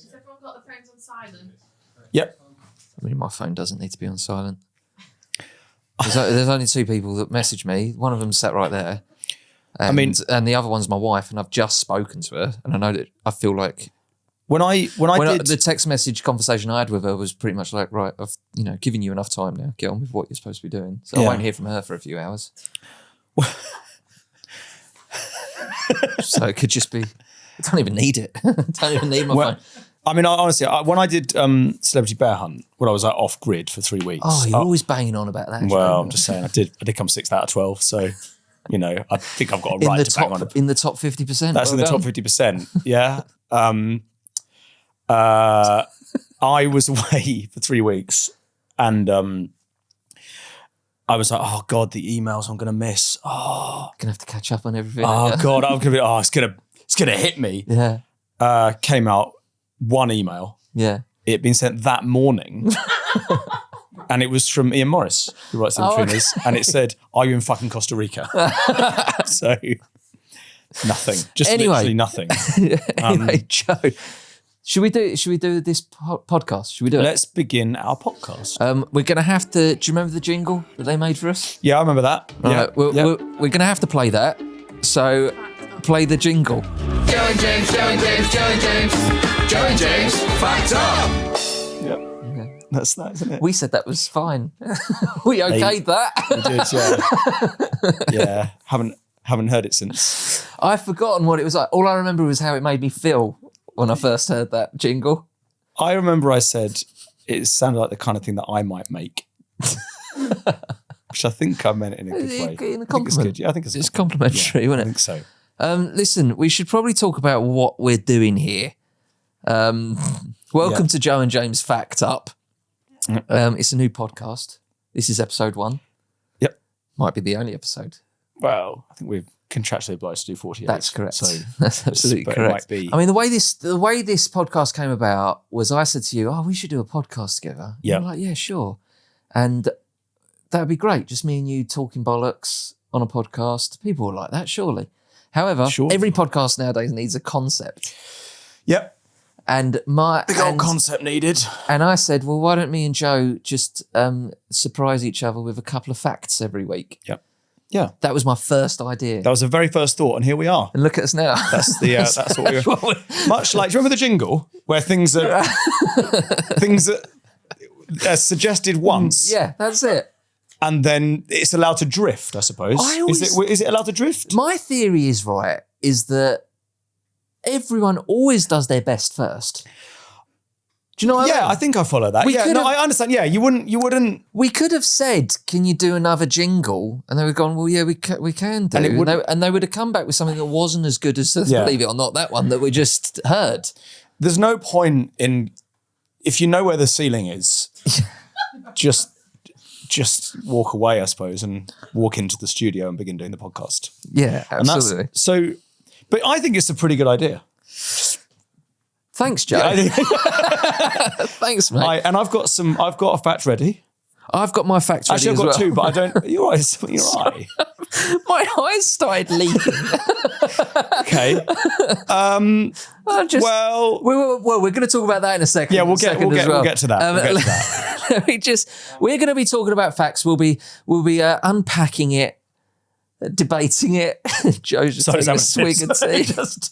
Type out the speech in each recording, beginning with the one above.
Has everyone got the phones on silent? Yep. I mean, my phone doesn't need to be on silent. There's only two people that message me. One of them sat right there. And the other one's my wife, and I've just spoken to her, and I know that I feel like when I did the text message conversation I had with her was pretty much like, right, I've given you enough time now. Get on with what you're supposed to be doing. So I won't hear from her for a few hours. So it could just be. I don't even need it. I don't even need my phone. I mean, honestly, when I did Celebrity Bear Hunt, when I was like off grid for 3 weeks. Oh, you're always banging on about that. Well, I'm just saying, I did come 6th out of 12, so I think I've got a right to bang on it. In the top 50%. That's in the top 50%. Yeah. I was away for 3 weeks, and I was like, oh God, the emails I'm gonna miss. Oh, gonna have to catch up on everything. Oh God, I'm gonna be. Oh, it's gonna hit me. Yeah. Came out one email. Yeah. It had been sent that morning. And it was from Ian Morris, who writes Inbetweeners, and it said, "Are you in fucking Costa Rica?" So nothing, just literally nothing. Anyway, Joe, should we do this podcast? Should we do it? Let's begin our podcast. We're gonna have to. Do you remember the jingle that they made for us? Yeah, I remember that. Right, we're gonna have to play that. So play the jingle. Joe and James, Joe and James, Joe and James, Joe and James, fact up. That's that, isn't it? We said that was fine. We okayed that. We did, yeah. Yeah, haven't heard it since. I've forgotten what it was like. All I remember was how it made me feel when I first heard that jingle. I remember I said it sounded like the kind of thing that I might make. Which I think I meant in a good way. In a compliment. I think it's complimentary, wasn't it? I think so. Listen, we should probably talk about what we're doing here. Welcome to Joe and James Fact Up. It's a new podcast. This is episode 1. Yep. Might be the only episode. Well, I think we've contractually obliged to do 48. That's correct. So that's absolutely correct. It might be. I mean, the way this podcast came about was I said to you, "Oh, we should do a podcast together." Yeah. You're like, yeah, sure. And that'd be great. Just me and you talking bollocks on a podcast. People will like that, surely. However, every podcast nowadays needs a concept. Yep. And big old concept needed. And I said, well, why don't me and Joe just surprise each other with a couple of facts every week? Yep. Yeah. That was my first idea. That was the very first thought, and here we are. And look at us now. That's what we're much like. Do you remember the jingle where things are suggested once? Yeah, that's it. And then it's allowed to drift, I suppose. Is it allowed to drift? My theory is that everyone always does their best first. Do you know what I mean? I think I follow that. I understand. Yeah, you wouldn't. We could have said, "Can you do another jingle?" And they would have gone, "Well, yeah, we can do." And they would have come back with something that wasn't as good as, believe it or not, that one that we just heard. There's no point in, if you know where the ceiling is, just walk away, I suppose, and walk into the studio and begin doing the podcast. Yeah, absolutely. But I think it's a pretty good idea. Thanks, Joe. Thanks, mate. And I've got a fact ready. I've got my facts ready. Actually, I've got two, but I don't. You're right. You're right. My eyes started leaking. Okay. We're going to talk about that in a second. Yeah, we'll get to that. We're going to be talking about facts. We'll be unpacking it, debating it. Joe's just taking a swig of tea. Was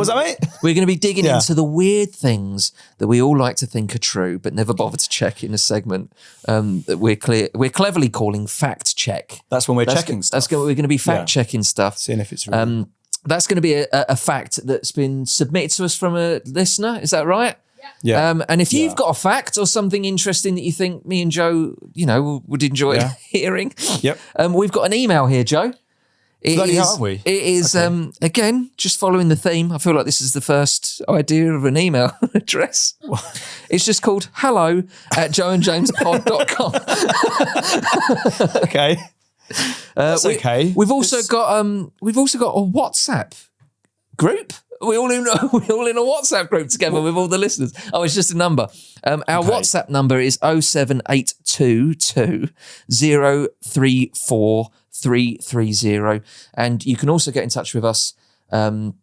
that mate? We're going to be digging into the weird things that we all like to think are true, but never bother to check in a segment that we're cleverly calling fact check. That's when we're checking stuff. We're going to be fact checking stuff, seeing if it's real. That's going to be a fact that's been submitted to us from a listener. Is that right? Yeah. And if you've got a fact or something interesting that you think me and Joe, would enjoy hearing, we've got an email here, Joe. It is again, just following the theme. I feel like this is the first idea of an email address. It's just called hello@joeandjamespod.com. Okay. That's okay. We've also got a WhatsApp group. We're all in a WhatsApp group together with all the listeners. Oh, it's just a number. Our WhatsApp number is 07822 034 330, and you can also get in touch with us on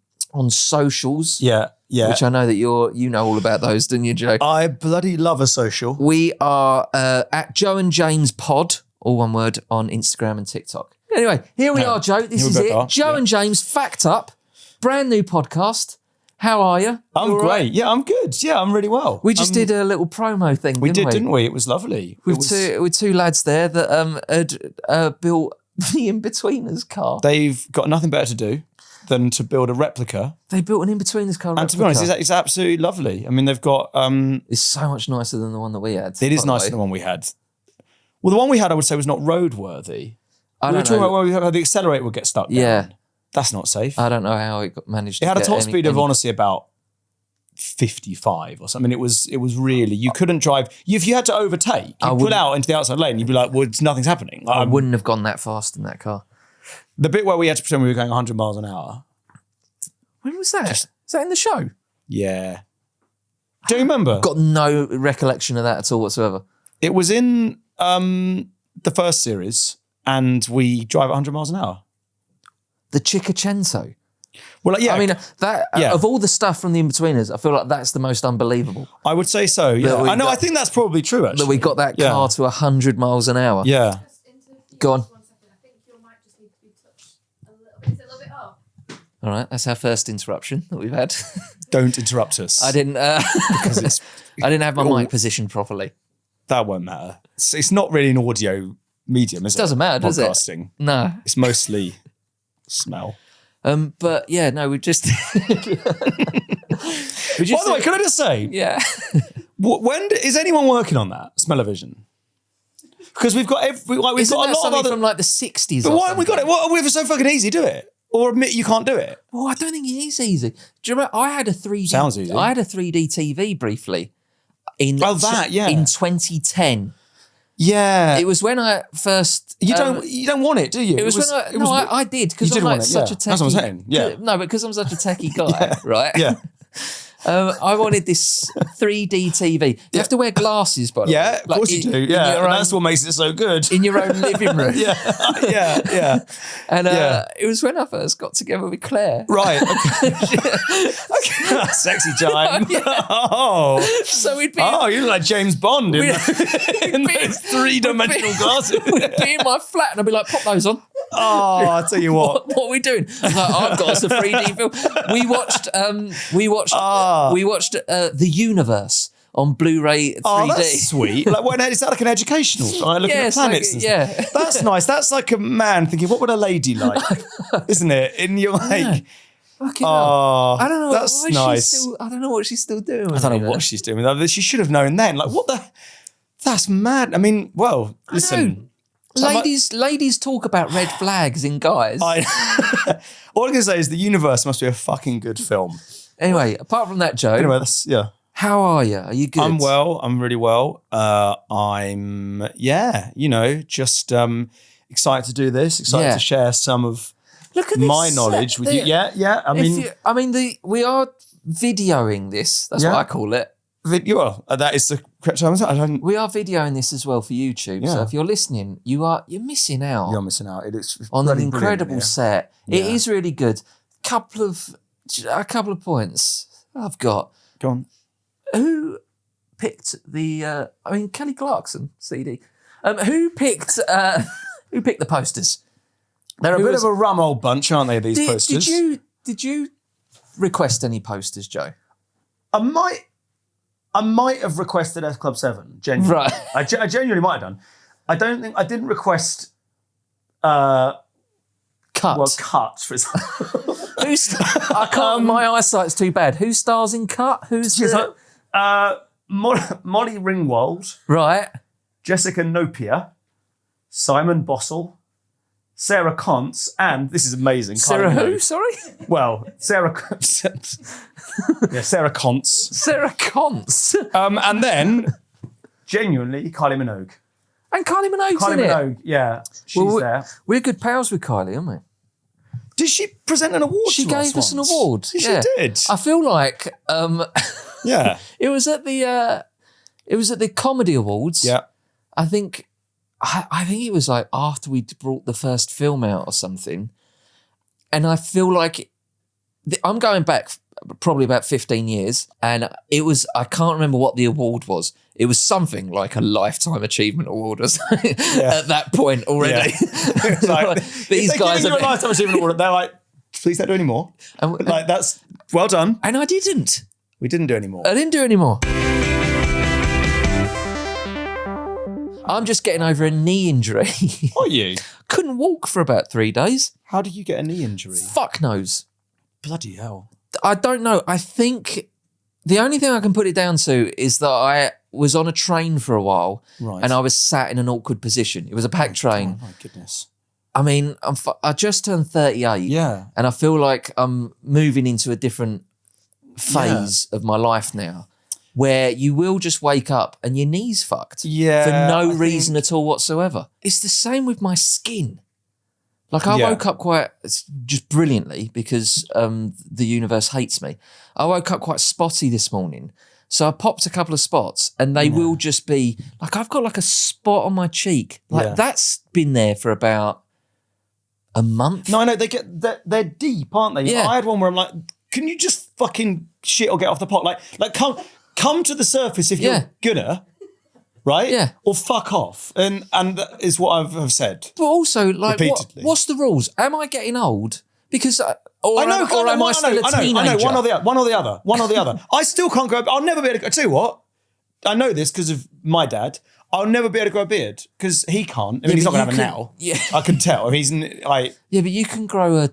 socials. Yeah. which I know that you know all about those, don't you, Joe? I bloody love a social. We are at Joe and James Pod, all one word, on Instagram and TikTok. Anyway, here we are, Joe. This is it. Joe and James Fact Up, brand new podcast. How are you? I'm great. Right? Yeah, I'm good. Yeah, I'm really well. We just did a little promo thing, didn't we? It was lovely. With two lads there that had built the Inbetweeners car. They've got nothing better to do than to build a replica. They built an Inbetweeners car. And to be honest, it's absolutely lovely. I mean, they've got... it's so much nicer than the one that we had. It is nicer than the one we had. Well, the one we had, I would say, was not roadworthy. We were talking about when the accelerator would get stuck down. Yeah. That's not safe. I don't know how it managed to It had a top speed of, honestly, about 55 or something. It was really... You couldn't drive... If you had to overtake, you pull out into the outside lane, you'd be like, well, nothing's happening. I wouldn't have gone that fast in that car. The bit where we had to pretend we were going 100 miles an hour. When was that? Is that in the show? Yeah. Do you remember? Got no recollection of that at all whatsoever. It was in the first series, and we drive 100 miles an hour. The Chickacento. Well, yeah. I mean, of all the stuff from the Inbetweeners, I feel like that's the most unbelievable. I would say so, yeah. I think that's probably true, actually. That we got that car to 100 miles an hour. Yeah. Go on. I think your mic just needs to be touched a little bit. Is it a little bit off? All right, that's our first interruption that we've had. Don't interrupt us. I didn't because I didn't have my mic positioned properly. That won't matter. It's not really an audio medium, is it? Doesn't matter, does it? Podcasting. No. It's mostly smell. But yeah, no, we just... By the way, can I just say? Yeah. When is anyone working on that? Smell-o-vision? Because we've got we've got a lot of other... from like the 60s. But why haven't we got it? What, if it's so fucking easy, do it. Or admit you can't do it. Well, I don't think it is easy. Do you remember? I had a 3D... Sounds easy. I had a 3D TV briefly. In 2010. Yeah. It was when I first... You don't want it, do you? It was when I did, because I'm like such a techie... That's what I'm saying, yeah. No, but because I'm such a techie guy, right? Yeah. I wanted this 3D TV. You have to wear glasses, by the way. Yeah, of course you do. Yeah, and that's what makes it so good. In your own living room. yeah. And it was when I first got together with Claire. Right. Okay. Sexy time. Oh. So we'd be... Oh, you look like James Bond in those three-dimensional glasses. We'd be in my flat and I'd be like, pop those on. Oh, I'll tell you what. What are we doing? I was like, I've got us a 3D film. We watched The Universe on Blu-ray 3D. Oh, that's sweet. Like, is that like an educational? Like looking at planets? Like, That's nice. That's like a man thinking, what would a lady like? Isn't it? And you're like... Oh, I don't know. That's nice. I don't know what she's still doing. I don't know what she's doing. She should have known then. Like, what the... That's mad. I mean, well, listen... Ladies talk about red flags in guys. All I'm going to say is The Universe must be a fucking good film. Anyway, apart from that, Joe. Anyway, how are you? Are you good? I'm well. I'm really well. I'm, just excited to do this. Excited to share some of my knowledge with you. Yeah. We are videoing this. That's what I call it. That is the correct term. We are videoing this as well for YouTube. Yeah. So if you're listening, you're missing out. You're missing out. It's on an incredible set. Yeah. It is really good. A couple of points I've got. Go on. Who picked the? Kelly Clarkson CD. Who picked the posters? They're a bit of a rum old bunch, aren't they? These posters. Did you request any posters, Joe? I might have requested S Club 7, genuinely. Right. I genuinely might have done. I didn't request cuts. Well, cuts, for example. I can't, my eyesight's too bad. Who stars in Cut? Molly Ringwald. Right. Jessica Nopia. Simon Bossell. Sarah Contz, and this is amazing. Sarah who? Sorry? Well, Sarah Sarah Contz. Sarah Contz. And then, genuinely, Kylie Minogue. And Kylie Minogue's in it? Kylie Minogue, yeah. She's there. We're good pals with Kylie, aren't we? Did she present an award She gave us an award. She did. I feel like... yeah. It was at the Comedy Awards. Yeah. I think it was like after we brought the first film out or something. And I feel like I'm going back probably about 15 years. And I can't remember what the award was. It was something like a Lifetime Achievement Award or something at that point already. Yeah. Like, these guys are a Lifetime Achievement Award. They're like, please don't do any more. Like, that's well done. And I didn't. We didn't do any more. I didn't do any more. I'm just getting over a knee injury. Are you? Couldn't walk for about 3 days. How did you get a knee injury? Fuck knows. Bloody hell. I don't know. I think the only thing I can put it down to is that I was on a train for a while and I was sat in an awkward position. It was a packed train. Oh, my goodness. I mean, I just turned 38 and I feel like I'm moving into a different phase of my life now, where you will just wake up and your knee's fucked for no reason at all whatsoever. It's the same with my skin. Like I woke up just brilliantly because the universe hates me. I woke up quite spotty this morning. So I popped a couple of spots and they will just be like, I've got like a spot on my cheek. Like that's been there for about a month. No, I know they're deep, aren't they? Yeah. I had one where I'm like, can you just fucking shit or get off the pot? Like come to the surface if you're gonna, right? Yeah. Or fuck off. And that is what I've said. But also, like, repeatedly. What's the rules? Am I getting old? Because am I still a teenager? I know, one or the other. I still can't grow. I'll never be able to. I tell you what, I know this because of my dad. I'll never be able to grow a beard because he can't. I mean, he's not going to have it now. Yeah, I can tell. I mean, but you can grow a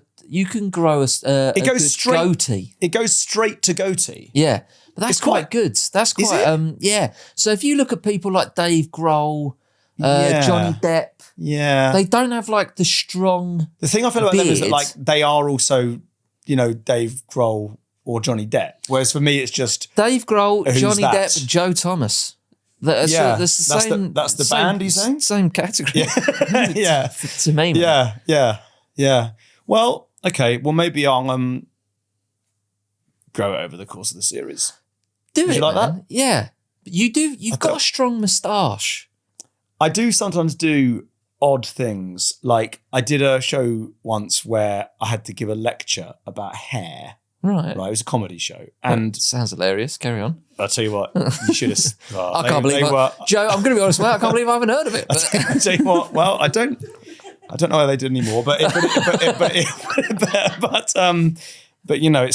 straight goatee. It goes straight to goatee. Yeah, but that's quite good. That's quite it? So if you look at people like Dave Grohl, Johnny Depp, they don't have like the strong. The thing I feel about them is that like they are also, Dave Grohl or Johnny Depp. Whereas for me, it's just Dave Grohl, Johnny Depp, Joe Thomas. That's the same. That's the band he's saying? Same category. Yeah. To me, man. Yeah. Well, okay. Well, maybe I'll grow it over the course of the series. Would you like that? Yeah. You do. You've got a strong moustache. I do sometimes do odd things. Like I did a show once where I had to give a lecture about hair. Right. It was a comedy show. And sounds hilarious. Carry on. I'll tell you what, you should have. I can't believe Joe, I'm going to be honest, mate, I can't believe I haven't heard of it. I'll tell you what, well, I don't know how they did anymore, but it's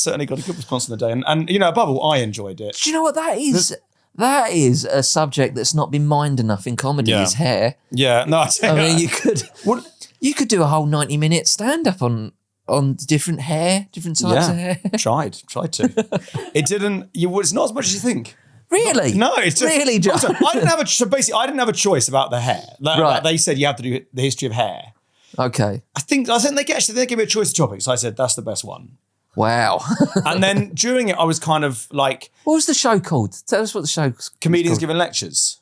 certainly got a good response on the day. And above all, I enjoyed it. Do you know what that is? That is a subject that's not been mined enough in comedy, is hair. Yeah, no, I mean, you could do a whole 90-minute stand-up on different hair, different types of hair. Tried to. It didn't. It's not as much as you think. Really? No, it's just, really. John? Also, I didn't have a choice about the hair. Like, they said you have to do the history of hair. Okay. I think they gave me a choice of topics. So I said that's the best one. Wow. And then during it, I was kind of like, what was the show called? Tell us what the show was Comedians called. Giving Lectures.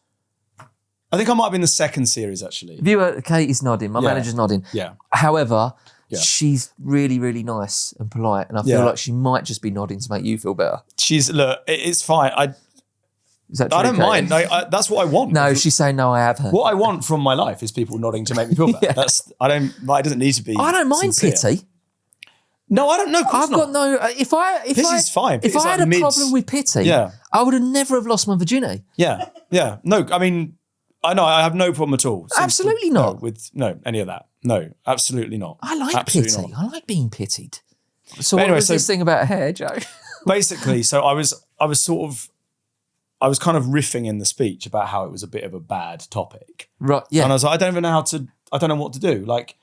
I think I might have been the second series actually. Viewer Katie's nodding. My manager's nodding. Yeah. However. Yeah. She's really, really nice and polite, and I feel like she might just be nodding to make you feel better. It's fine. I don't mind. That's what I want. No, she's saying no. I have her. What I want from my life is people nodding to make me feel better. It doesn't need to be. I don't mind sincere. pity. No, I don't know. I've got no. If I is fine. If I had a problem with pity, I would have never have lost my virginity. Yeah. No, I mean, I know I have no problem at all. Absolutely not. With any of that. No, absolutely not. I like absolutely pity. not. I like being pitied. So what was this thing about hair, Joe? Basically, so I was kind of riffing in the speech about how it was a bit of a bad topic. Right. Yeah. And I was like, I don't know what to do. Like,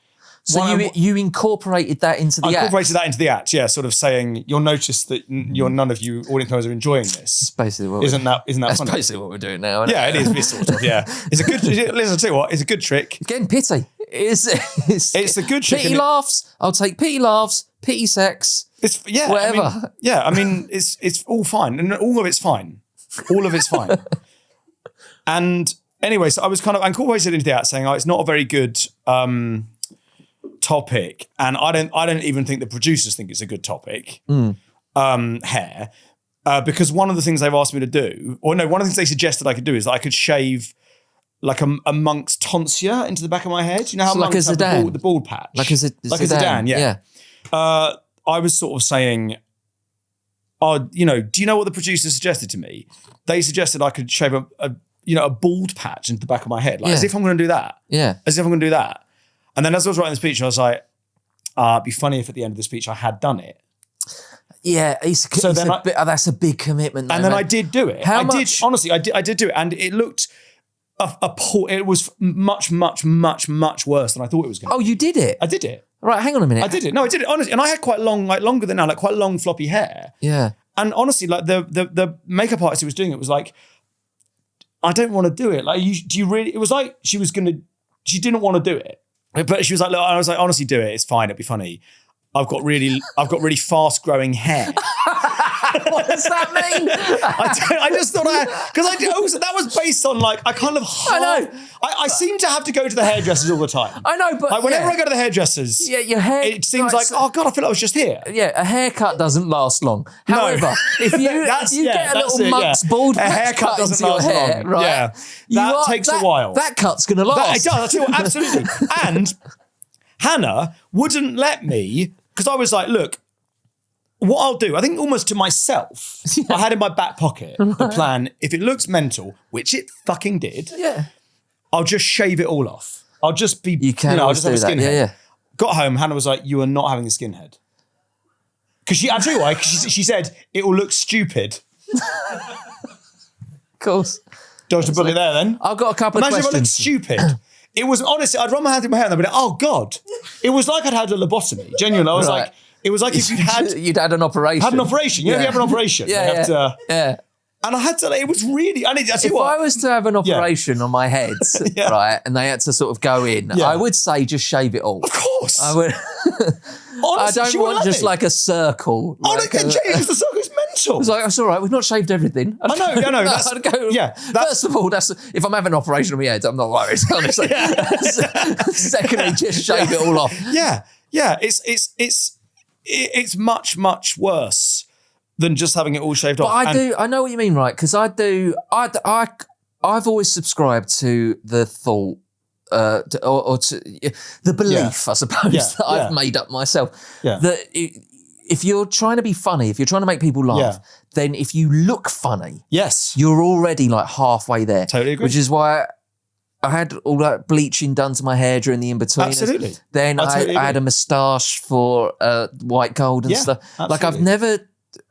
so you incorporated that into the act? I incorporated that into the act, yeah, sort of saying, you'll notice that none of you audience members are enjoying this. That's basically what Isn't that funny? That's basically what we're doing now, isn't it? It is, sort of, yeah. It's a good, listen, I'll tell you what, it's a good trick. It's getting pity. It's a good trick. Pity laughs, I'll take pity laughs, pity sex, whatever. I mean, it's all fine, and all of it's fine. All of it's fine. And anyway, so I was kind of incorporated into the act saying, it's not a very good topic, and I don't even think the producers think it's a good topic. Hair, because one of the things they've asked me to do, one of the things they suggested I could do is that I could shave like a monk's tonsure into the back of my head. You know how monks have the bald patch, like a Zidane, yeah. I was sort of saying, do you know what the producer suggested to me? They suggested I could shave a bald patch into the back of my head, like as if I'm going to do that. Yeah. As if I'm going to do that. And then as I was writing the speech, I was like, it'd be funny if at the end of the speech I had done it. Yeah, that's a big commitment. Though, and then I did do it. Honestly, I did do it, and it looked it was much, much, much, much worse than I thought it was going to be. Oh, you did it? I did it. Right, hang on a minute. I did it. No, I did it, honestly. And I had quite long, like longer than now, like quite long floppy hair. Yeah. And honestly, like the makeup artist who was doing it was like, I don't want to do it. Like, do you really? It was like she didn't want to do it. But she was like, look, I was like, honestly, do it. It's fine. It'll be funny. I've got really fast growing hair. What does that mean? I just thought that was based on like, I kind of, I seem to have to go to the hairdressers all the time. I know, but like whenever I go to the hairdressers, your hair, it seems like, oh God, I feel like I was just here. Yeah, a haircut doesn't last long. However, if you get a little monk's bald a haircut doesn't last long. Right? Yeah, that takes a while. That cut's going to last. It does, absolutely. And Hannah wouldn't let me, because I was like, look, what I'll do, I think almost to myself, I had in my back pocket the plan, if it looks mental, which it fucking did, I'll just shave it all off. I'll just be, I'll just have a skinhead. Yeah. Got home, Hannah was like, you are not having a skinhead. Because I'll tell you why, because she said, it will look stupid. Of course. Dodged a bullet there then. I've got a couple of questions. Imagine if I looked stupid. It was, honestly, I'd run my hand through my hair and I'd be like, oh God. It was like I'd had a lobotomy. Genuinely, I was like, it was like if you'd had an operation. Had an operation. You know, if you have an operation. Yeah. And I had to, it was really, if I was to have an operation on my head, right, and they had to sort of go in, I would say just shave it all. Of course. I would. Honestly, I don't want just like a circle. Oh, like James, the circle's mental. It's like, it's all right, we've not shaved everything. I know. First of all, if I'm having an operation on my head, I'm not worried, honestly. Secondly, just shave it all off. Yeah. It's much, much worse than just having it all shaved off. But I know what you mean, right? Because I've always subscribed to the thought, or to the belief, I suppose, that I've made up myself. Yeah. That if you're trying to be funny, if you're trying to make people laugh, then if you look funny, you're already like halfway there. Totally agree. Which is why I had all that bleaching done to my hair during the Inbetweeners. Absolutely. Then I had a moustache for white gold and stuff. Absolutely. Like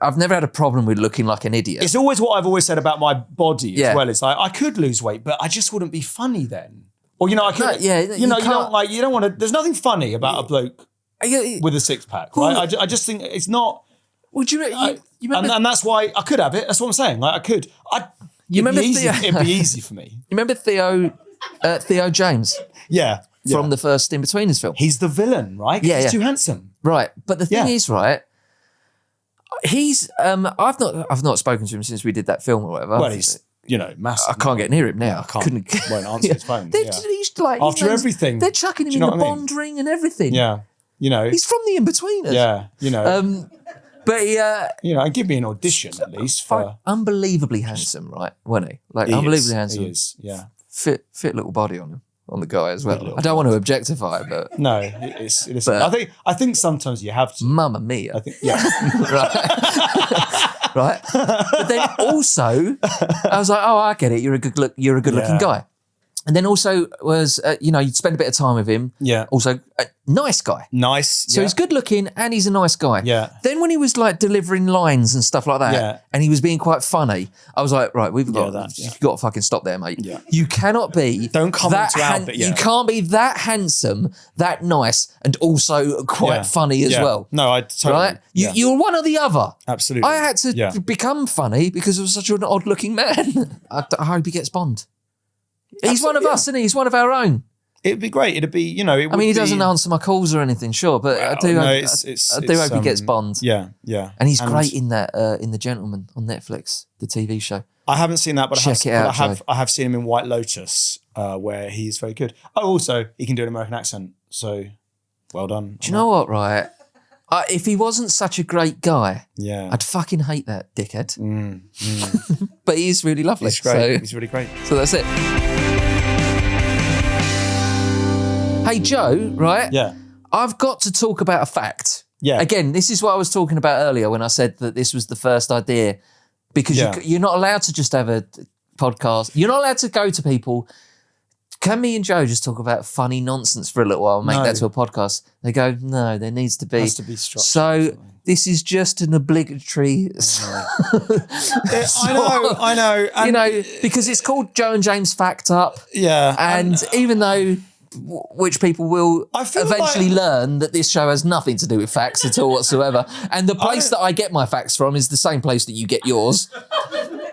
I've never had a problem with looking like an idiot. It's always what I've always said about my body as well. It's like, I could lose weight, but I just wouldn't be funny then. Or, I could, you don't want to, there's nothing funny about a bloke with a six pack, right? I just think it's not. Would you remember? And that's why I could have it. That's what I'm saying. Like I could. It'd be easy for me. You remember Theo Jame? Yeah. From the first Inbetweeners film. He's the villain, right? Yeah. He's too handsome. Right. But the thing is, right, he's I've not spoken to him since we did that film or whatever. Well, he's massive. I can't get near him now. I won't answer his phone. He's like, after everything, they're chucking him in the Bond ring and everything. Yeah, he's from the Inbetweeners. Yeah, but he, and give me an audition at least for unbelievably handsome, right? Wasn't he? Like unbelievably handsome. He is. Yeah, fit little body on him. On the guy as well. I don't want to objectify, but no, it is. But I think sometimes you have to. Mamma mia! I think right. But then also, I was like, oh, I get it. You're a good looking guy. And then also was, you'd spend a bit of time with him. Yeah. Also, a nice guy. Nice. So he's good looking and he's a nice guy. Yeah. Then when he was like delivering lines and stuff like that, and he was being quite funny, I was like, right, you've got to fucking stop there, mate. Yeah. You cannot be. Don't come into our bit. You can't be that handsome, that nice, and also quite funny as well. No, I totally. Right? You're one or the other. Absolutely. I had to become funny because I was such an odd looking man. I hope he gets Bond. He's one of us, isn't he? He's one of our own. It'd be great. It'd be, he doesn't answer my calls or anything, sure, but I do hope he gets Bond. Yeah. And he's great in that, in The Gentleman on Netflix, the TV show. I haven't seen that, but check it out. I have seen him in White Lotus, where he's very good. Oh, also he can do an American accent, so well done. Do you know what? Right, if he wasn't such a great guy, I'd fucking hate that dickhead. But he's really lovely. He's great. He's really great. So that's it. Hey Joe, right? Yeah. I've got to talk about a fact. Yeah. Again, this is what I was talking about earlier when I said that this was the first idea, because you're not allowed to just have a podcast. You're not allowed to go to people. Can me and Joe just talk about funny nonsense for a little while and make that to a podcast? They go, no, there needs to be. Has to be structured. So this is just an obligatory. I know. And because it's called Joe and James Fact Up. Yeah. And even though, which people will eventually learn that this show has nothing to do with facts at all whatsoever. And the place that I get my facts from is the same place that you get yours.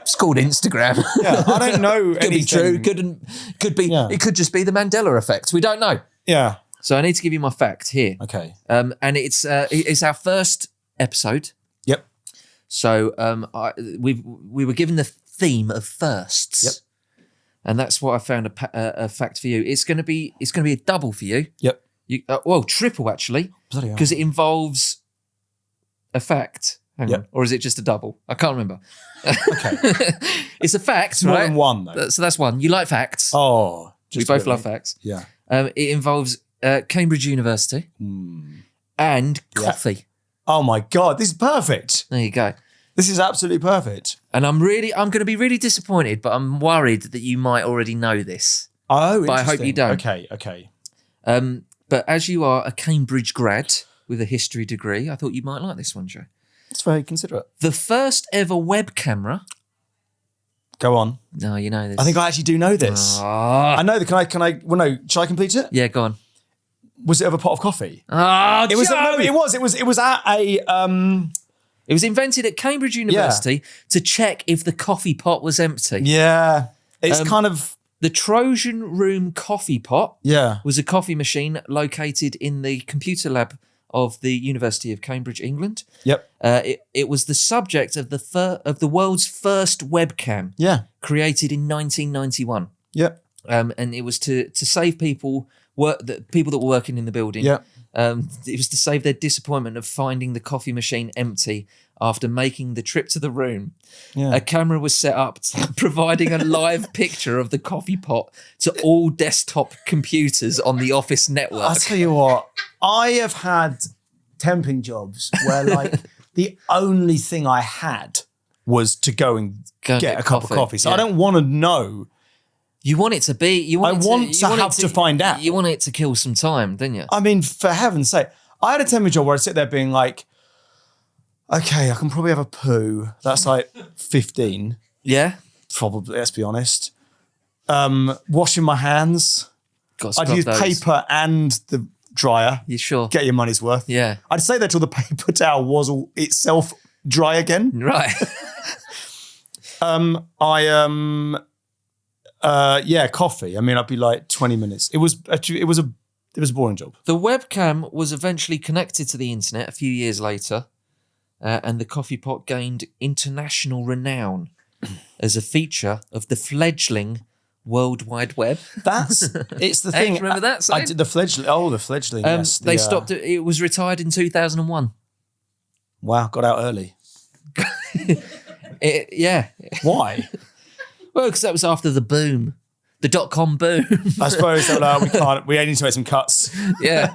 It's called Instagram. Yeah, I don't know Could be true, could be. Yeah. It could just be the Mandela effect. We don't know. Yeah. So I need to give you my fact here. Okay. And it's our first episode. Yep. So we were given the theme of firsts. Yep. And that's what I found a fact for you. It's going to be a double for you. Yep. Triple actually, Bloody hell. because it involves a fact. Hang Yep. on, or is it just a double? I can't remember. Okay. It's a fact, It's right? more than one, though. So that's one. You like facts? Oh, we both love facts. Yeah. It involves Cambridge University and coffee. Oh my God, this is perfect. There you go. This is absolutely perfect. And I'm going to be really disappointed, but I'm worried that you might already know this. Oh, but I hope you don't. Okay. But as you are a Cambridge grad with a history degree, I thought you might like this one, Joe. That's very considerate. The first ever web camera. Go on. No, you know this. I think I actually do know this. I know that. Can I? Well, no. Shall I complete it? Yeah, go on. Was it over a pot of coffee? Oh, it was. No, it was. It was at a. It was invented at Cambridge University to check if the coffee pot was empty. Yeah, it's kind of the Trojan Room coffee pot. Yeah, was a coffee machine located in the computer lab of the University of Cambridge, England. Yep. It was the subject of the world's first webcam. Yeah. Created in 1991. Yep. And it was to save people that were working in the building. Yeah. It was to save their disappointment of finding the coffee machine empty after making the trip to the room. Yeah. A camera was set up providing a live picture of the coffee pot to all desktop computers on the office network. I'll tell you what, I have had temping jobs where like the only thing I had was to go and get a cup of coffee. So I don't want to know. You want it to be. I want to find out. You want it to kill some time, don't you? I mean, for heaven's sake, I had a temping job where I'd sit there being like, okay, I can probably have a poo. That's like 15. Yeah, probably. Let's be honest. Washing my hands. I'd use paper and the dryer. You sure? Get your money's worth. Yeah. I'd say that till the paper towel was all itself dry again. Right. Coffee. I mean, I'd be like 20 minutes. It was a boring job. The webcam was eventually connected to the internet a few years later, and the coffee pot gained international renown as a feature of the fledgling World Wide Web. It's the thing. Remember that? I did the fledgling. Oh, the fledgling. Yes. They stopped it. It was retired in 2001. Wow, got out early. Yeah. Why? Well, because that was after the boom, the .com boom. I suppose that we can't. We need to make some cuts. Yeah.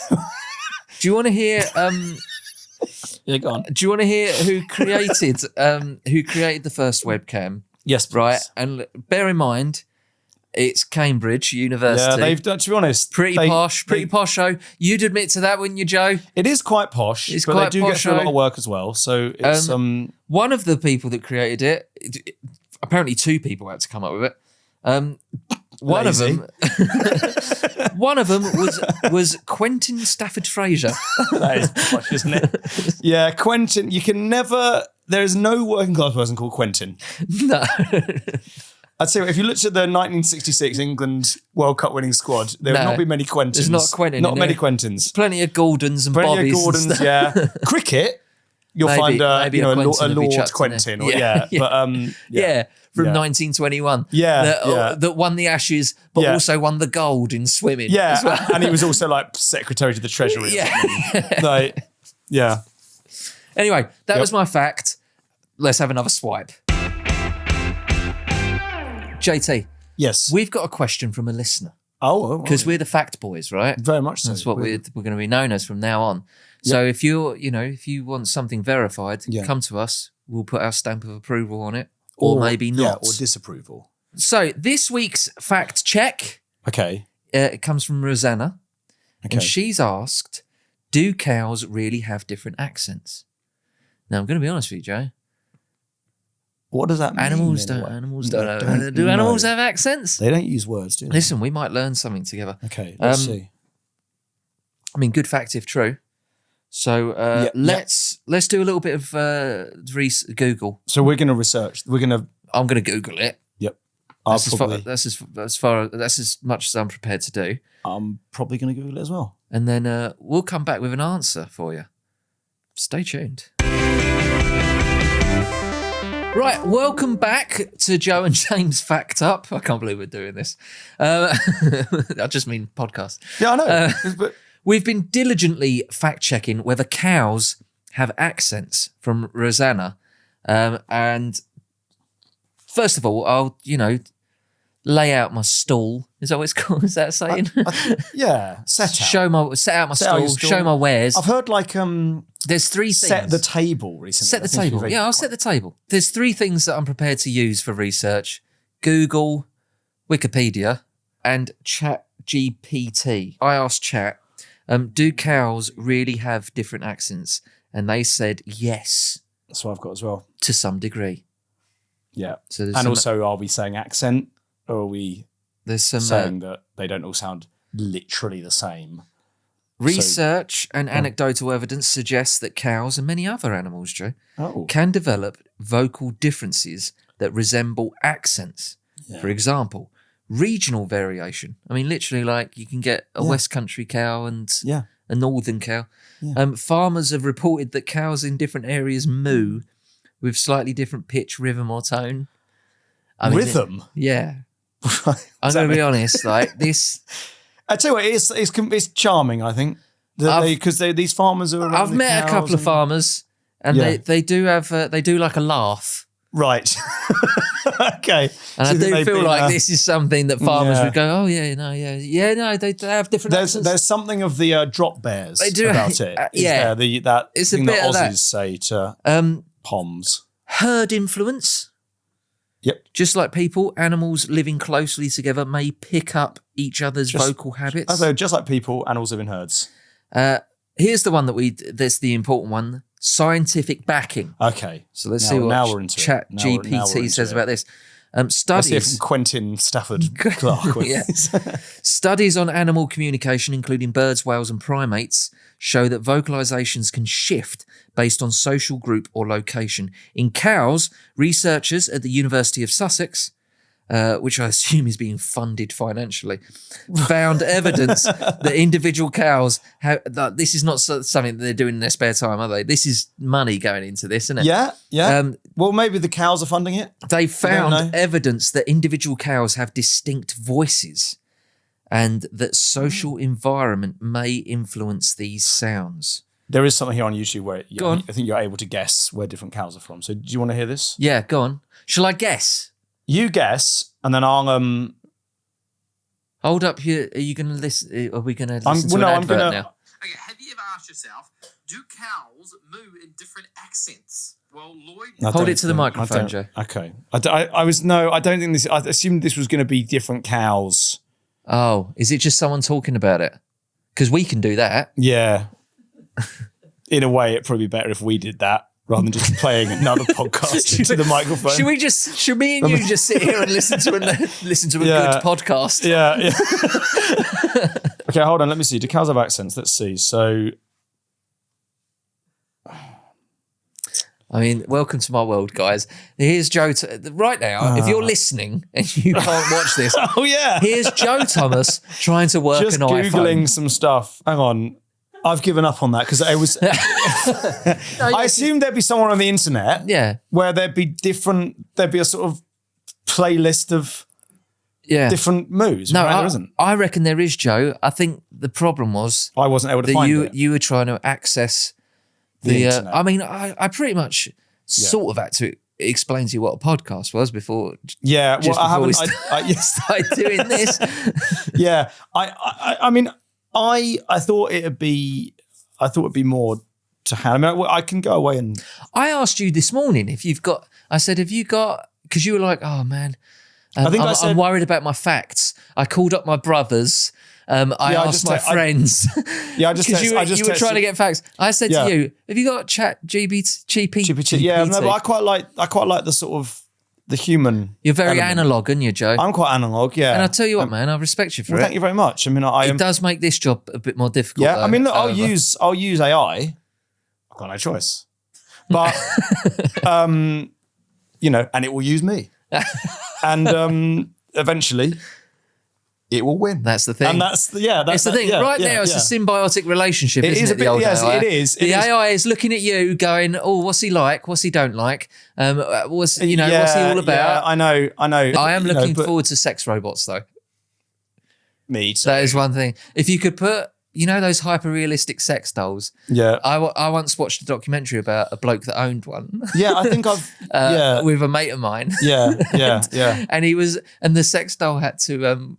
Do you want to hear? Yeah, go on. Do you want to hear who created the first webcam? Yes, please. Right. And bear in mind, it's Cambridge University. Yeah, they've done. To be honest, pretty posh show. You'd admit to that, wouldn't you, Joe? It is quite posh. It's but quite they do posh get through a lot of work as well. So it's one of the people that created it. Apparently, two people had to come up with it. One of them was Quentin Stafford Fraser. That is posh, isn't it? Yeah, Quentin. You can never. There is no working class person called Quentin. No. I'd say if you looked at the 1966 England World Cup winning squad, there would not be many Quentins. There's not Quentin. Not many Quentins. Plenty of Gordons and Bobbies. Plenty of Gordons. Yeah. Cricket. You'll find a Lord Quentin. From 1921. Yeah. That won the Ashes, but also won the gold in swimming. Yeah, as well. and he was also like Secretary to the Treasury. Yeah. Anyway, that was my fact. Let's have another swipe. JT. Yes. We've got a question from a listener. Oh, because we're the fact boys, right? very much so. That's what we're going to be known as from now on. So if if you want something verified, come to us. We'll put our stamp of approval on it, or maybe not, or disapproval. So this week's fact check, it comes from Rosanna, and she's asked, "Do cows really have different accents?" Now I'm going to be honest with you, Joe. What does that mean? Animals don't. Do animals have accents? They don't use words, do they? Listen, we might learn something together. Okay, let's see. I mean, good fact if true. So let's do a little bit of Google. So we're going to research. I'm going to Google it. Yep. That's as much as I'm prepared to do. I'm probably going to Google it as well. And then we'll come back with an answer for you. Stay tuned. Right, welcome back to Joe and James Fact Up. I can't believe we're doing this. I just mean podcast. Yeah, I know. But we've been diligently fact-checking whether cows have accents from Rosanna. And first of all, I'll, lay out my stall. Is that what it's called? Is that saying? Set out my stall, show my wares. I've heard there's three things. Set the table recently. Set the table. Yeah, I'll set the table. There's three things that I'm prepared to use for research: Google, Wikipedia, and ChatGPT. I asked Chat, do cows really have different accents? And they said yes. That's what I've got as well. To some degree. Yeah. Also, are we saying accent, or are we saying that they don't all sound literally the same? Research and anecdotal evidence suggests that cows and many other animals, Joe, can develop vocal differences that resemble accents. Yeah. For example, regional variation. I mean, literally, you can get a West Country cow and a Northern cow. Yeah. Farmers have reported that cows in different areas moo with slightly different pitch, rhythm, or tone. Rhythm? Yeah. I'm going to be honest, this... I tell you what, it's charming, I think, because these farmers are around. I've met a couple of farmers, and they do have they do like a laugh, right? Okay, and I do feel like this is something that farmers would go, they have different. There's something of the drop bears about it. It's thing a bit that of that. Aussies say to poms. Herd influence. Yep. Just like people, animals living closely together may pick up each other's vocal habits. So just like people, animals live in herds. Here's the one that's the important one: scientific backing. Okay. So let's see what ChatGPT says about this. Studies. Let's hear from Quentin Stafford Clark. Studies on animal communication, including birds, whales, and primates, show that vocalizations can shift based on social group or location. In cows, researchers at the University of Sussex, which I assume is being funded financially, found evidence that individual cows have... This is not something that they're doing in their spare time, are they? This is money going into this, isn't it? Yeah. Well, maybe the cows are funding it. They found evidence that individual cows have distinct voices and that social environment may influence these sounds. There is something here on YouTube where I think you're able to guess where different cows are from. So do you want to hear this? Yeah, go on. Shall I guess? You guess, and then I'll... Hold up here. Are you going to listen? Are we going to listen to an advert now? Okay, have you ever asked yourself, do cows moo in different accents? Well, Lloyd... Hold it to the microphone, Joe. Okay. I don't think this... I assumed this was going to be different cows. Oh, is it just someone talking about it? Because we can do that. Yeah. In a way, it'd probably be better if we did that rather than just playing another podcast into the microphone. Should me and you just sit here and listen to a good podcast? Yeah. Okay, hold on. Let me see. Do cows have accents? Let's see. So, I mean, welcome to my world, guys. Here's Joe. Right now, if you're listening and you can't watch this, here's Joe Thomas trying to work just an iPhone. Just Googling some stuff. Hang on. I've given up on that because I was... I assumed there'd be someone on the internet where there'd be a sort of playlist of different moves. No, there isn't. I reckon there is, Joe. I think the problem was... I wasn't able to find it. You were trying to access the internet. I mean, I pretty much sort of explain to you what a podcast was before. Yeah, well, I haven't. Started doing this. Yeah, I mean, I thought it'd be more to hand. I mean, I can go away and. I asked you this morning if you've got. I said, have you got? Because you were like, oh man, I'm worried about my facts. I called up my brothers. I asked my friends. I just you were trying to get facts. I said to you, have you got Chat GPT? Yeah, no, but I quite like the sort of the human. You're very analog, aren't you, Joe? I'm quite analog, yeah. And I tell you what, man, I respect you for it. Thank you very much. I mean, it does make this job a bit more difficult. Yeah, though, I mean, look, I'll use AI. I've got no choice, but and it will use me, and eventually. It will win. That's the thing. And that's the thing. Yeah, right now, it's a symbiotic relationship, isn't it? It is. The AI is looking at you going, oh, what's he like? What's he don't like? What's he all about? Yeah, I know. I am looking forward to sex robots, though. Me too. That is one thing. If you could put, those hyper-realistic sex dolls. Yeah. I once watched a documentary about a bloke that owned one. Yeah, I think I've... with a mate of mine. Yeah. And the sex doll had to...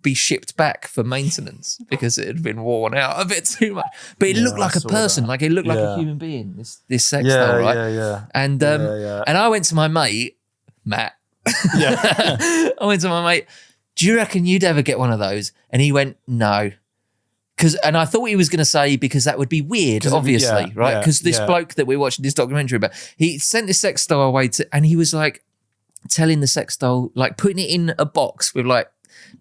be shipped back for maintenance because it had been worn out a bit too much. But it looked like a person, like it looked like a human being, this sex doll, right? Yeah. And and I went to my mate, Matt. Yeah. I went to my mate, do you reckon you'd ever get one of those? And he went, no. And I thought he was going to say, because that would be weird, obviously, right? Because this bloke that we're watching this documentary about, he sent this sex doll away and he was like telling the sex doll, like putting it in a box with like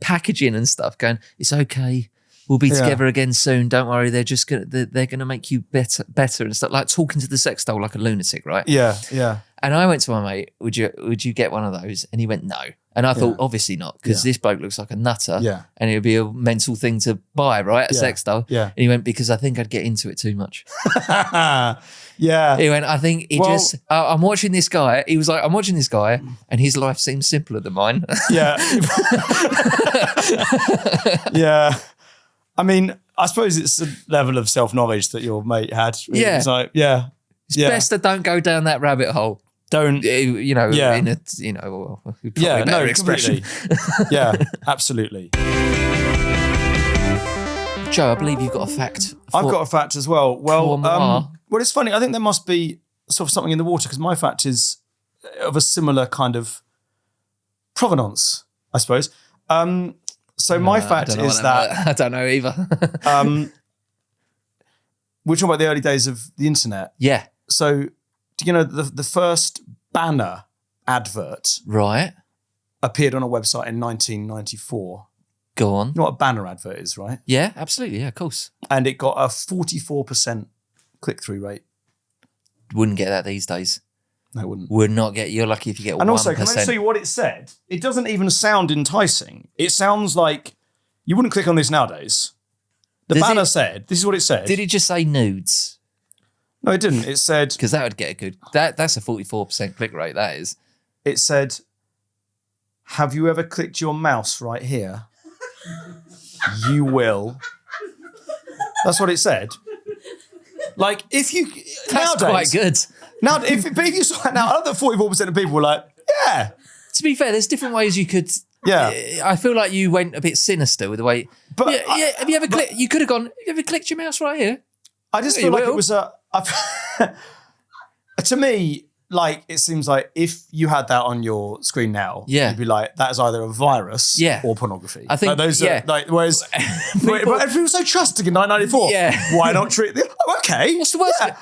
packaging and stuff, going, it's okay, we'll be together again soon, don't worry, they're gonna make you better and stuff, like talking to the sex doll like a lunatic, right? Yeah. And I went to my mate, would you get one of those? And he went, no. And I thought, obviously not, because this bloke looks like a nutter, and it would be a mental thing to buy, right? A sex doll. Yeah. And he went, because I think I'd get into it too much. Yeah. He went, I think I'm watching this guy. He was like, I'm watching this guy and his life seems simpler than mine. Yeah. Yeah. I mean, I suppose it's a level of self-knowledge that your mate had. Yeah. It's like, it's best to don't go down that rabbit hole. Don't, in a, expression. Yeah, absolutely. Joe, I believe you've got a fact. I've got a fact as well. Well, it's funny. I think there must be sort of something in the water because my fact is of a similar kind of provenance, I suppose. So my fact is that... I don't know either. We're talking about the early days of the internet. Yeah. So, do you know the first banner advert appeared on a website in 1994? Go on. You know what a banner advert is, right? Yeah, absolutely. Yeah, of course. And it got a 44% click-through rate. Wouldn't get that these days. No, it wouldn't. Would not get. You're lucky if you get 1%. And also, can I just tell you what it said? It doesn't even sound enticing. It sounds like you wouldn't click on this nowadays. The banner said, this is what it said. Did it just say nudes? No, it didn't. It said... Because that would get a good... That's a 44% click rate, that is. It said, have you ever clicked your mouse right here? You will. That's what it said. Like, if you... That's nowadays, quite good. Now, if you saw it now, I know that 44% of people were like, yeah. To be fair, there's different ways you could... Yeah. I feel like you went a bit sinister with the way... But have you ever clicked... You could have gone, have you ever clicked your mouse right here? I just feel like it was a... to me, like, it seems like if you had that on your screen now, you'd be like, that is either a virus or pornography. I think, like, those are, like, whereas... but people were so trusting in 1994. Yeah. Why not treat... Oh, okay. What's the worst? Yeah.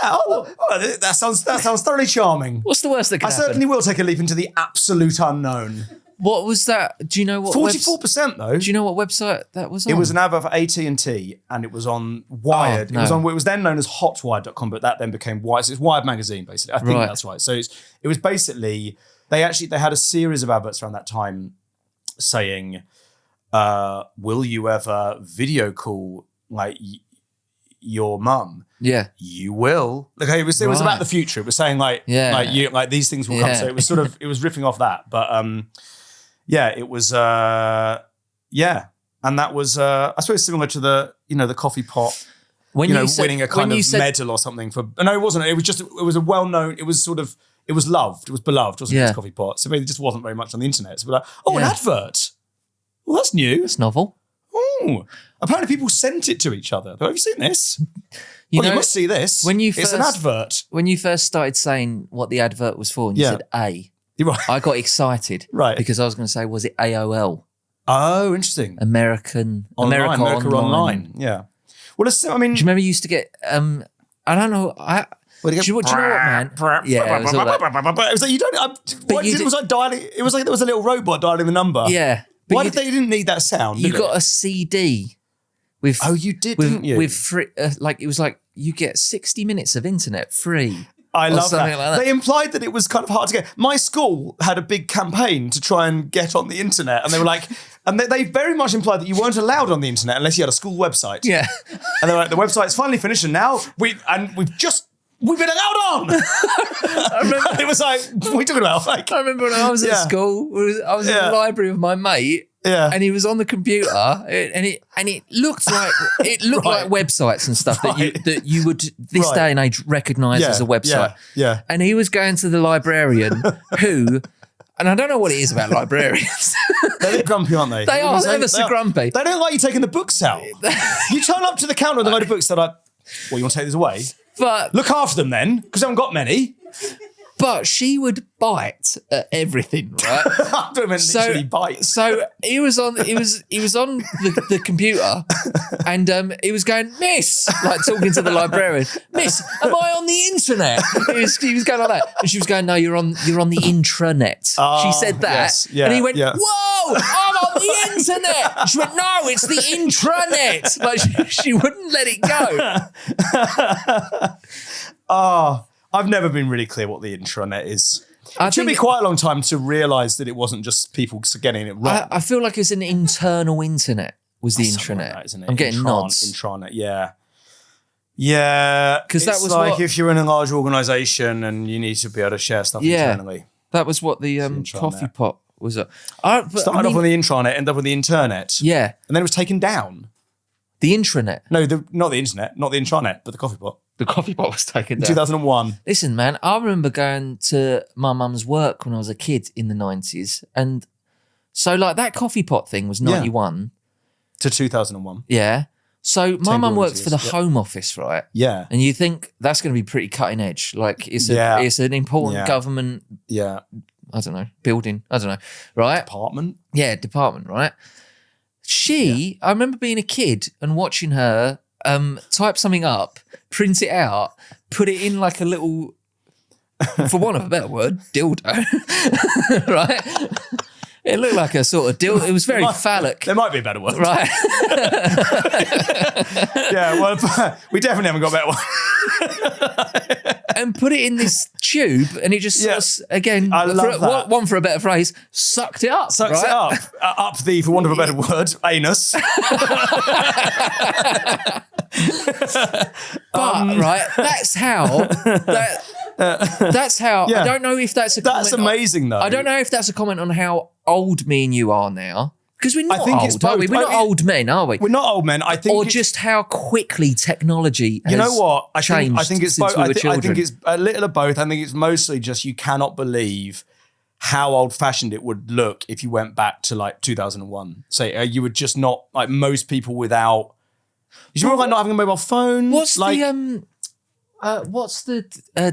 Oh, that sounds thoroughly charming. What's the worst that could happen? I certainly will take a leap into the absolute unknown. What was that? Do you know what... 44% though. Do you know what website that was on? It was an advert for AT&T and it was on Wired. Oh, no. It was then known as hotwired.com, but that then became Wired. So it's Wired magazine, basically. I think that's right. So it was basically, they had a series of adverts around that time saying, will you ever video call like your mum? Yeah. You will. Okay, it was about the future. It was saying like these things will come. So it was it was riffing off that. But it was and that was I suppose similar to the coffee pot. When winning a kind of medal or something for. No, it wasn't. It was a well-known. It was sort of it was loved. It was beloved, wasn't it? Yeah. This coffee pot. So maybe there just wasn't very much on the internet. So we're like, an advert. Well, that's new. It's novel. Oh, apparently people sent it to each other. Have you seen this? You must see this. It's an advert. When you first started saying what the advert was for, and you said A, right. I got excited, right? Because I was going to say, was it AOL? Oh, interesting. America Online. Yeah. Well, do you remember you used to get? I don't know. Do you know what, man? Yeah, it was all that. It was like you don't. It was like dialing. It was like there was a little robot dialing the number. Yeah. Why did they didn't need that sound? You got a CD with. Oh, you did, didn't you? With free, it was like you get 60 minutes of internet free. I love that. Like that. They implied that it was kind of hard to get. My school had a big campaign to try and get on the internet, and they were like, and they very much implied that you weren't allowed on the internet unless you had a school website. Yeah, and they were like, the website's finally finished, and now we've been allowed on. I remember, it was like, what are we talking about? Like, I remember when I was at school, I was in the library with my mate. Yeah. And he was on the computer, and it looked like like websites and stuff that you would this day and age recognise as a website. Yeah. And he was going to the librarian who, and I don't know what it is about librarians. They're a bit grumpy, aren't they? They are ever so grumpy. They don't like you taking the books out. You turn up to the counter with a load of books. They're like, "Well, you want to take these away? But look after them then, because I haven't got many." But she would bite at everything, right? I don't mean literally bite. So he was on the computer, and he was going, "Miss," like talking to the librarian. "Miss, am I on the internet?" He was going like that, and she was going, "No, you're on the intranet." She said that, and he went, "Whoa, I'm on the internet." And she went, "No, it's the intranet." Like she wouldn't let it go. I've never been really clear what the intranet is. It took me quite a long time to realise that it wasn't just people getting it wrong. I feel like it's an internal internet was the intranet. Like that, isn't it? I'm getting nods. Intranet, yeah. Yeah. Because that was like if you're in a large organisation and you need to be able to share stuff internally. That was what the coffee pot was. Started off on the intranet, ended up on the internet. Yeah. And then it was taken down. The intranet? No, not the internet, not the intranet, but the coffee pot. The coffee pot was taken down. In 2001. Listen, man, I remember going to my mum's work when I was a kid in the 90s. And so, like, that coffee pot thing was 91. To 2001. Yeah. So my mum works for the Home Office, right? Yeah. And you think that's going to be pretty cutting edge. Like, it's an important government, I don't know, building, I don't know, right? Department? Yeah, department, right? I remember being a kid and watching her type something up, print it out, put it in like a little, for want of a better word, dildo, right? It looked like a sort of dildo. It was very phallic. There might be a better word. Right. Yeah, well, we definitely haven't got a better one. And put it in this tube, and it just sort of, again, I love that. One for a better phrase, sucked it up. Sucks it up. Up the, for want of a better word, anus. But, right, that's how... That's how... I don't know if that's a comment... That's amazing, though. I don't know if that's a comment on how old me and you are now. Because we're not old, are we? We're not old men, are we? We're not old men. I think, or just how quickly technology has changed. I think it's both. I think it's a little of both. I think it's mostly just you cannot believe how old-fashioned it would look if you went back to like 2001. Say you would just not like most people without. You remember like not having a mobile phone? What's the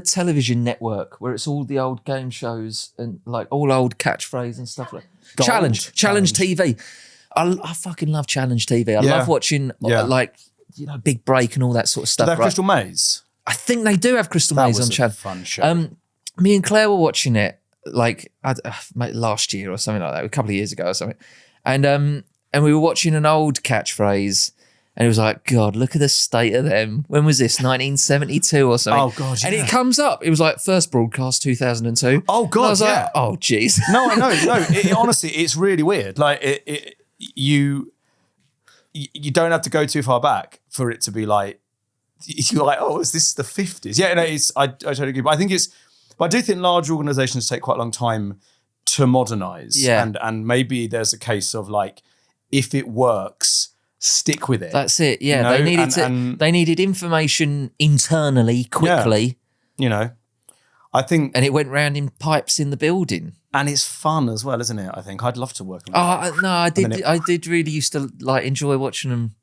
television network where it's all the old game shows and like all old catchphrase and stuff like that? Challenge TV. I fucking love Challenge TV. I love watching like Big Break and all that sort of stuff. Do they have Crystal Maze? I think they do have Crystal Maze on Challenge. Fun show. Me and Claire were watching it like last year or something like that, a couple of years ago or something, and we were watching an old catchphrase. And it was like, God, look at the state of them. When was this? 1972 or something. Oh, God, yeah. And it comes up. It was like first broadcast 2002. Oh, God, I was like, oh, geez. No, I know. No, honestly, it's really weird. Like, you don't have to go too far back for it to be like, you're like, oh, is this the 50s? Yeah, no, I totally agree. But I do think large organisations take quite a long time to modernise. Yeah. And maybe there's a case of like, if it works, stick with it. That's it. Yeah, they needed information internally quickly. Yeah. I think, and it went round in pipes in the building. And it's fun as well, isn't it? I think I'd love to work on that. Oh no, I did. I did really used to like enjoy watching them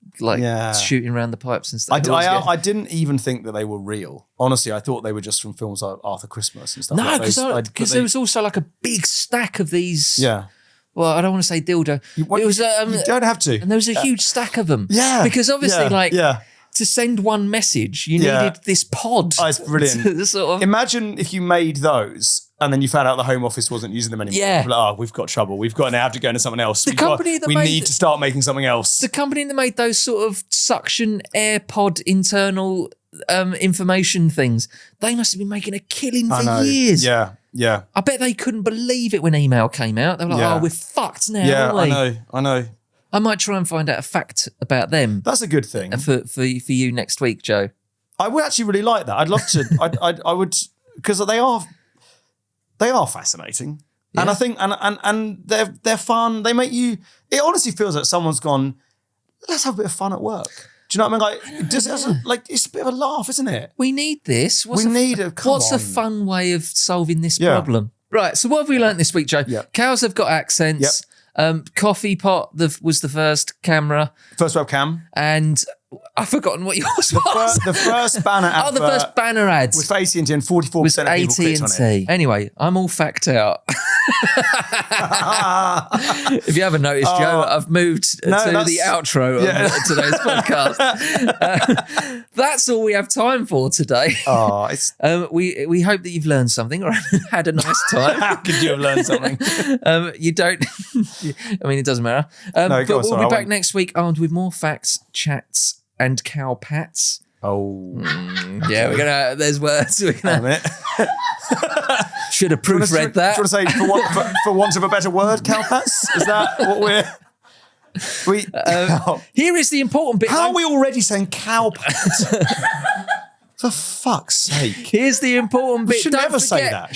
shooting around the pipes and stuff. I didn't even think that they were real. Honestly, I thought they were just from films like Arthur Christmas and stuff. No, because there was also like a big stack of these. Yeah. Well, I don't want to say dildo. You don't have to. And there was a huge stack of them. Yeah. Because obviously, to send one message, you needed this pod. Oh, it's brilliant. Sort of... Imagine if you made those and then you found out the Home Office wasn't using them anymore. Yeah. Like, we've got trouble. We've got to have to go into something else. We need to start making something else. The company that made those sort of suction AirPod internal information things, they must have been making a killing for years. Yeah, yeah. I bet they couldn't believe it when email came out. They were like, we're fucked now, aren't we? I know. I might try and find out a fact about them. That's a good thing. For you next week, Joe. I would actually really like that. I'd love to. I would, because they are fascinating. Yeah. And I think and they're fun. They make you, it honestly feels like someone's gone, let's have a bit of fun at work. Do you know what I mean? It's a bit of a laugh, isn't it? We need this. What's a fun way of solving this problem? Right, so what have we learnt this week, Joe? Yep. Cows have got accents. Yep. Coffee pot was the first camera. First webcam. And I've forgotten what yours was. The first banner ad. The first banner ads. With AT&T and 44% of people clicked on it. Anyway, I'm all fact out. If you haven't noticed, Joe, I've moved to the outro of today's podcast. That's all we have time for today. We hope that you've learned something or had a nice time. How could you have learned something? You don't. I mean, it doesn't matter. But we'll be back next week armed with more facts, chats, and cow pats. Oh. Yeah, we're gonna. There's words. We're gonna. Should have proofread that. Do you want to say, for want of a better word, cow pats? Is that what we're... Here is the important bit. How are we already saying cow pats? For fuck's sake. Here's the important bit. Shouldn't ever say that.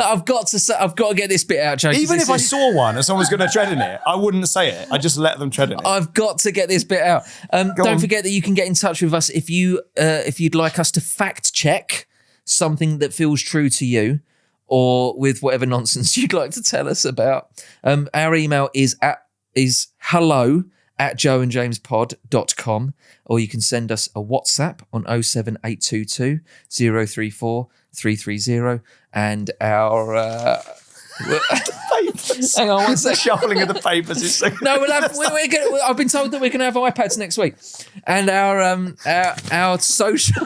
I've got to get this bit out, Joe. Even if I saw one and someone's going to tread in it, I wouldn't say it. I just let them tread in it. I've got to get this bit out. Don't forget that you can get in touch with us if you'd like us to fact check something that feels true to you, or with whatever nonsense you'd like to tell us about. Our email is hello@joeandjamespod.com, or you can send us a WhatsApp on 07822 034 330, and our papers. Hang on, one second. The shuffling of the papers is so No, I've been told that we're gonna have iPads next week, and our social.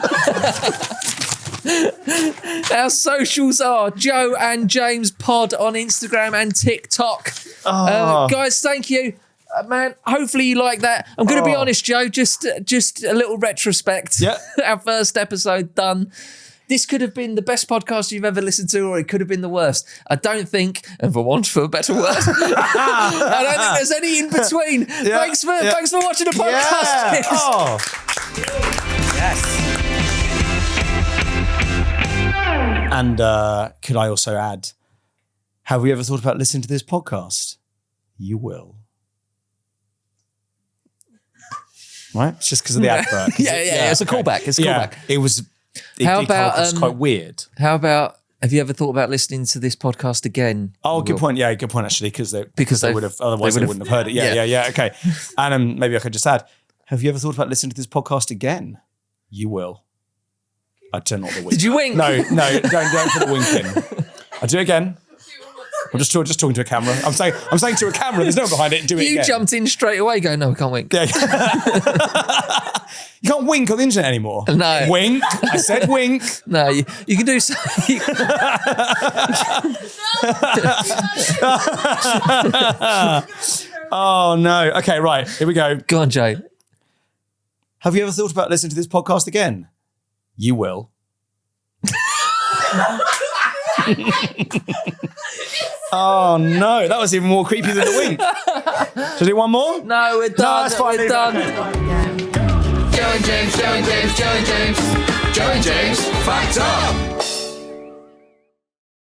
Our socials are Joe and James Pod on Instagram and TikTok. Guys, thank you. Man, hopefully you like that. I'm going to be honest, Joe, just a little retrospect. Yeah. Our first episode done. This could have been the best podcast you've ever listened to, or it could have been the worst. I don't think, and for want of a better word, I don't think there's any in between. Yeah. Thanks for watching the podcast. Yeah. Oh. Yes. And could I also add, have we ever thought about listening to this podcast? You will. Right? It's just because of the advert. Yeah. It's a callback. It's a callback. It was quite weird. How about, have you ever thought about listening to this podcast again? Oh, good point. Yeah, good point, actually, because they would have, otherwise they wouldn't have heard it. Yeah. Okay. And maybe I could just add, have you ever thought about listening to this podcast again? You will. I turned off the wink. Did you wink? No, don't put the wink in. I'll do it again. I'm just talking to a camera. I'm saying to a camera, there's no one behind it, do it again. You jumped in straight away going, no, I can't wink. Yeah. You can't wink on the internet anymore. No. Wink. I said wink. No, you can do something. Oh, no. Okay, right. Here we go. Go on, Joe. Have you ever thought about listening to this podcast again? You will. Oh, no. That was even more creepy than the wink. Should I do one more? No, we're done. No, that's fine. We're done. Joe and James, fact up.